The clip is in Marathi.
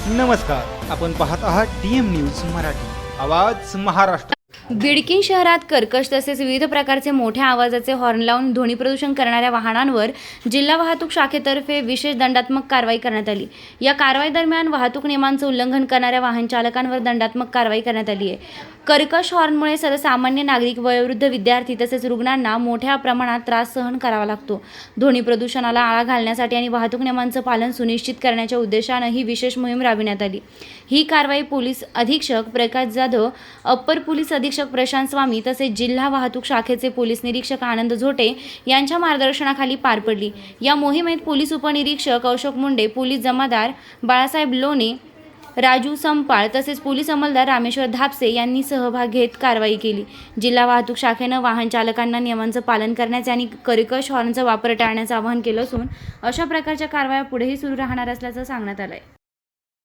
नमस्कार, आपण पाहत आहात DM न्यूज मराठी, आवाज महाराष्ट्र। बिडकीन शहरात कर्कश तसेच विविध प्रकारचे मोठ्या आवाजाचे हॉर्न लावून ध्वनी प्रदूषण करणाऱ्या वाहनांवर जिल्हा वाहतूक शाखेतर्फे विशेष दंडात्मक कारवाई करण्यात आली। या कारवाई दरम्यान वाहतूक नियमांचे उल्लंघन करणाऱ्या वाहन चालकांवर दंडात्मक कारवाई करण्यात आली आहे। कर्कश हॉर्नमुळे सर्वसामान्य नागरिक, वयोवृद्ध, विद्यार्थी तसेच रुग्णांना मोठ्या प्रमाणात त्रास सहन करावा लागतो। ध्वनी प्रदूषणाला आळा घालण्यासाठी आणि वाहतूक नियमांचे पालन सुनिश्चित करण्याच्या उद्देशाने ही विशेष मोहीम राबविण्यात आली। ही कारवाई पोलीस अधीक्षक प्रकाश जाधव, अप्पर पोलीस अधीक्षक प्रशांत स्वामी तसेच जिल्हा वाहतूक शाखेचे पोलीस निरीक्षक आनंद झोटे यांच्या मार्गदर्शनाखाली पार पडली। या मोहिमेत पोलीस उपनिरीक्षक अशोक मुंडे, पोलीस जमादार बाळासाहेब लोणे, राजू संपाळ तसेच पोलीस अंमलदार रामेश्वर धापसे यांनी सहभाग घेत कारवाई केली। जिल्हा वाहतूक शाखेने वाहन चालकांना नियमांचे पालन करण्याचे आणि कर्कश हॉर्नचा वापर टाळण्याचे आवाहन केले असून अशा प्रकारच्या कारवाया पुढेही सुरू राहणार असल्याचे सांगण्यात आले आहे।